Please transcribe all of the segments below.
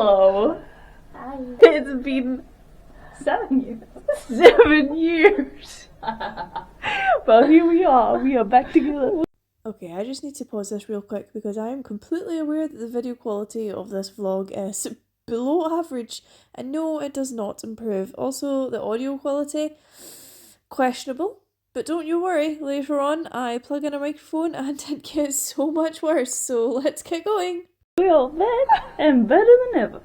Hello. Hi. It's been 7 years. 7 years. Well, here we are back together. Okay, I just need to pause this real quick because I am completely aware that the video quality of this vlog is below average, and no, it does not improve. Also, the audio quality, questionable, but don't you worry, later on I plug in a microphone and it gets so much worse, so let's get going. We are back and better than ever.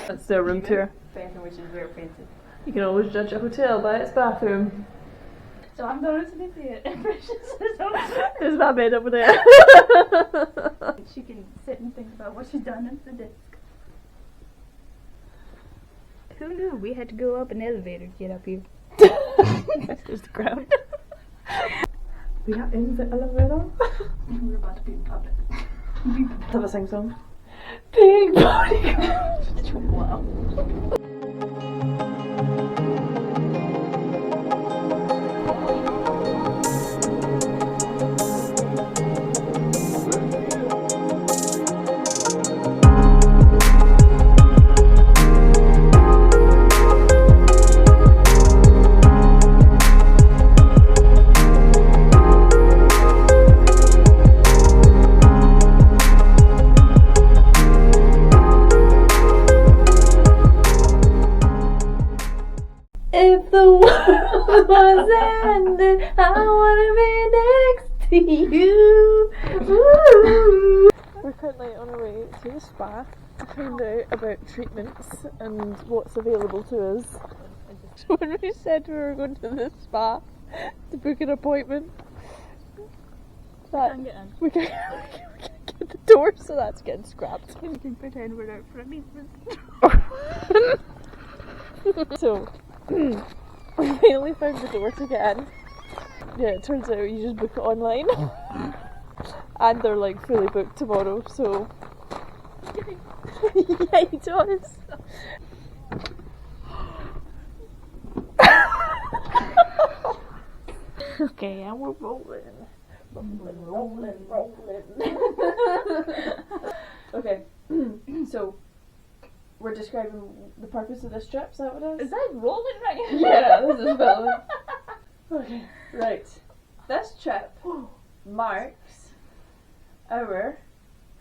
That's their room tour. Bathroom, which is very fancy. You can always judge a hotel by its bathroom. So I'm going to sleep here. And Precious is over. There's my bed over there. She can sit and think about what she's done at the desk. Who knew we had to go up an elevator to get up here? That's just the ground. We are in the elevator. We're about to be in public. Have a sing song. Big body. Wow. If the world was ending, I wanna be next to you. Ooh. We're currently on our way to the spa to find out about treatments and what's available to us. So when we said we were going to the spa to book an appointment, Can't get in. we can't get the door, so that's getting scrapped. We can pretend we're out for a meeting. So we finally found the door to get in. Yeah, it turns out you just book it online. And they're like fully booked tomorrow, so yeah, he does. Okay, and we're rolling. Rolling. Okay, so we're describing the purpose of this trip, is that what it is? Is that rolling right now? Yeah, this is rolling. Okay, right. This trip marks our,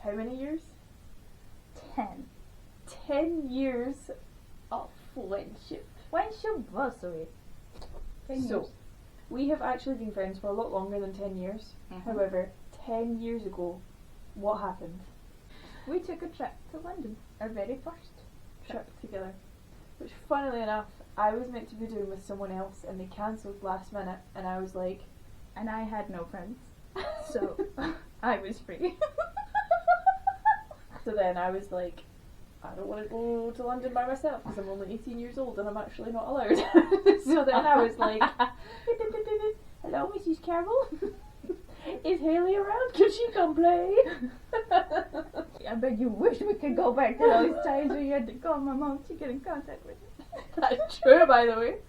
how many years? 10. 10 years of friendship. Friendshipversary. 10 So, years. we have actually been friends for a lot longer than 10 years. Mm-hmm. However, 10 years ago, what happened? We took a trip to London. Our very first Trip together. Which, funnily enough, I was meant to be doing with someone else and they cancelled last minute, and I was like... And I had no friends. So, I was free. So then I was like, I don't want to go to London by myself because I'm only 18 years old and I'm actually not allowed. So then I was like, hello, Mrs. Carroll. Is Hayley around? Can she come play? I bet you wish we could go back to those times where you had to call my mom to get in contact with me. That's true, by the way.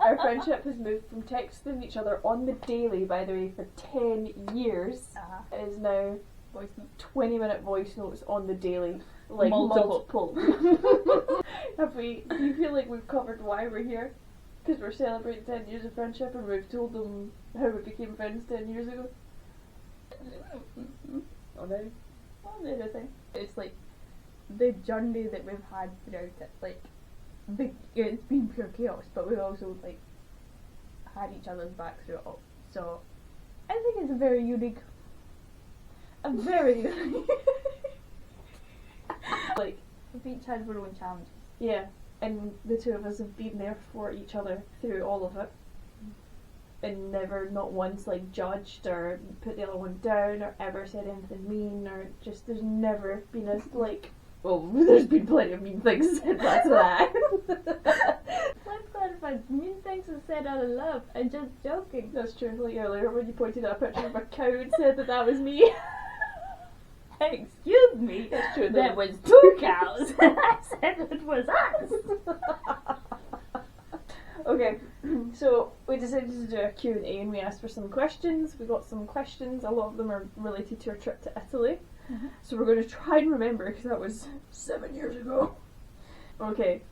Our friendship has moved from texting each other on the daily, by the way, for 10 years. It is now Voice note. 20-minute voice notes on the daily. Like Multiple. Do you feel like we've covered why we're here? Because we're celebrating 10 years of friendship and we've told them how we became friends 10 years ago? Oh no. Well, the other thing. It's like the journey that we've had throughout it. Like, it's been pure chaos, but we've also like had each other's back through it all. So I think it's a very unique. Like, we've each had our own challenges. yeah, and the two of us have been there for each other through all of it. And never, not once, like, judged or put the other one down or ever said anything mean or just, there's never been a, like, well, there's been plenty of mean things said, that's that. Let's clarify, mean things are said out of love and just joking. That's true, like earlier when you pointed at a picture of a cow and said that was me. Excuse me, That's true, there was 2 cows and I said it was us. Okay, so we decided to do a Q&A and we asked for some questions. We got some questions, a lot of them are related to our trip to Italy. Mm-hmm. So we're going to try and remember, because that was 7 years ago. Okay.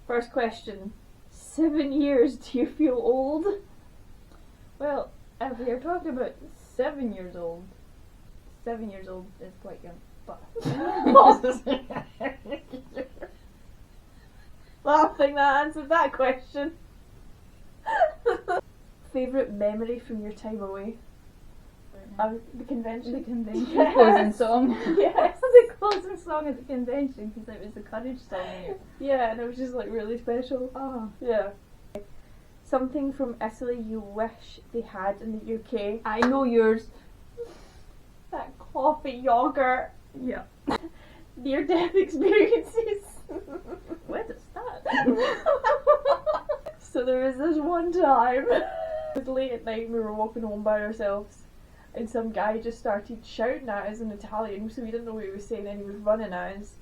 First question. 7 years, do you feel old? Well, if we are talking about 7 years old, 7 years old is quite young, but I think that answered that question. Favourite memory from your time away? The convention. The convention. The closing song. Yes, The closing song at the convention, because it was the courage song. yeah, and it was just like really special. Oh. Yeah. Something from Italy you wish they had in the UK. I know yours. That coffee yogurt. Yeah. Near-death experiences. Where does that? So there was this one time, it was late at night and we were walking home by ourselves and some guy just started shouting at us in Italian, so we didn't know what he was saying and he was running at us.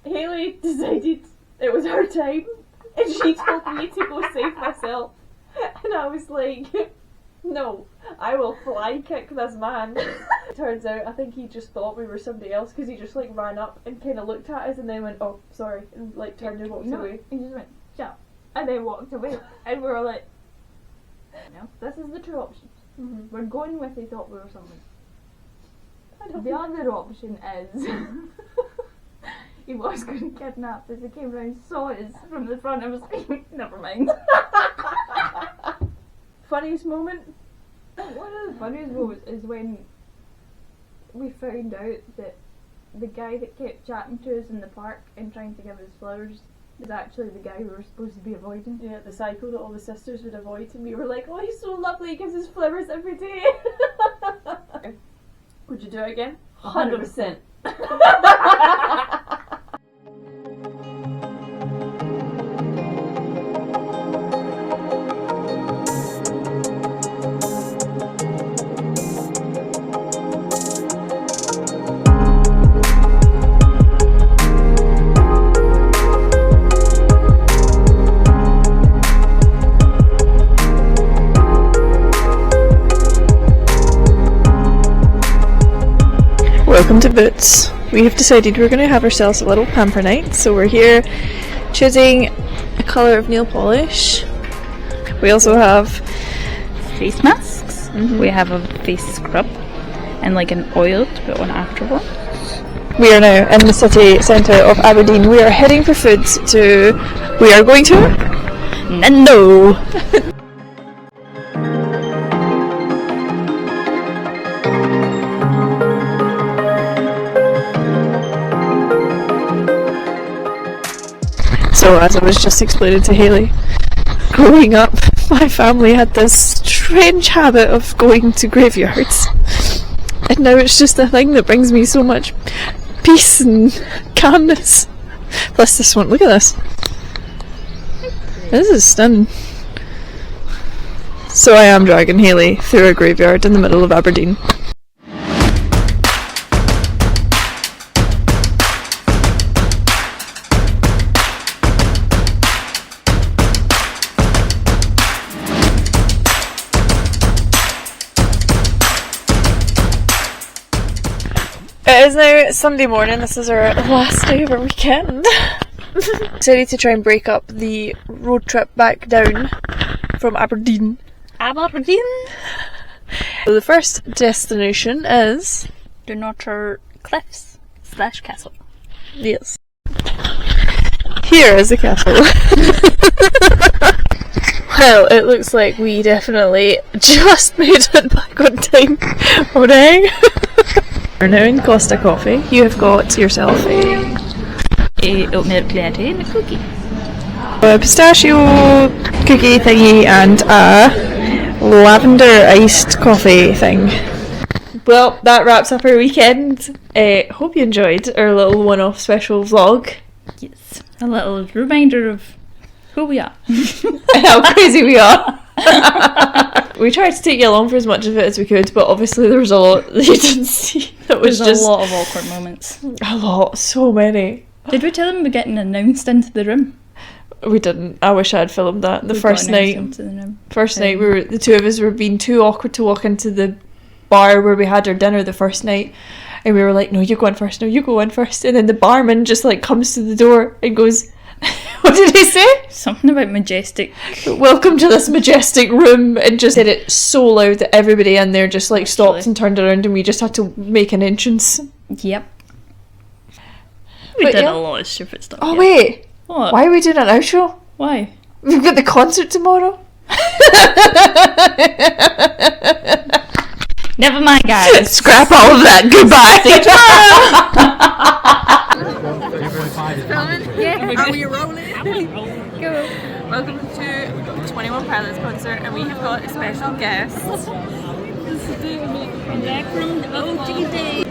Hayley decided it was her time and she told me to go save myself, and I was like, no, I will fly kick this man. Turns out I think he just thought we were somebody else because he just like ran up and kind of looked at us and then went, oh sorry, and like turned and walked away. He just went, jump, and then walked away, and we were like, no, this is the two options. Mm-hmm. We're going with he thought we were someone. The know. other option is he was going to kidnap us. He came round, saw us from the front, and was like, never mind. Funniest moment? One of the funniest moments is when we found out that the guy that kept chatting to us in the park and trying to give us flowers is actually the guy we were supposed to be avoiding. Yeah, the psycho that all the sisters would avoid, and we were like, oh, he's so lovely, he gives us flowers every day. Would you do it again? 100%. Welcome to Boots. We have decided we're going to have ourselves a little pamper night, so we're here choosing a colour of nail polish. We also have face masks. We have a face scrub and like an oil to put on afterwards. We are now in the city centre of Aberdeen. We are heading for food we are going to Nando! So, as I was just explaining to Hayley, growing up, my family had this strange habit of going to graveyards. And now it's just a thing that brings me so much peace and calmness. Plus this one, look at this. This is stunning. So I am dragging Hayley through a graveyard in the middle of Aberdeen. It is now Sunday morning. This is our last day of our weekend. Decided to try and break up the road trip back down from Aberdeen. Aberdeen? So the first destination is Dunnottar Cliffs / castle. yes. Here is the castle. Well, it looks like we definitely just made it back on time. Oh dang. We're now in Costa Coffee. You have got yourself A oat milk latte and a cookie. a pistachio cookie thingy and a lavender iced coffee thing. Well, that wraps up our weekend. Hope you enjoyed our little one-off special vlog. Yes, a little reminder of who we are. And how crazy we are. We tried to take you along for as much of it as we could, but obviously there was a lot that you didn't see. That was There's just a lot of awkward moments. a lot, so many. Did we tell them we're getting announced into the room? We didn't. I wish I had filmed that. The We first got announced night, into the room. the two of us were being too awkward to walk into the bar where we had our dinner the first night, and we were like, "No, you go in first. No, you go in first." And then the barman just like comes to the door and goes, What did he say? Something about majestic. Welcome to this majestic room, and just said it so loud that everybody in there just like stopped and turned around, and we just had to make an entrance. Yep. We did a lot of stupid stuff. Oh wait, what? Why are we doing an outro? Why? We've got the concert tomorrow. Never mind, guys. Scrap all of that. Goodbye. Are we rolling? Go. Welcome to 21 Pilots concert, and we have got a special guest. Back from the OG days.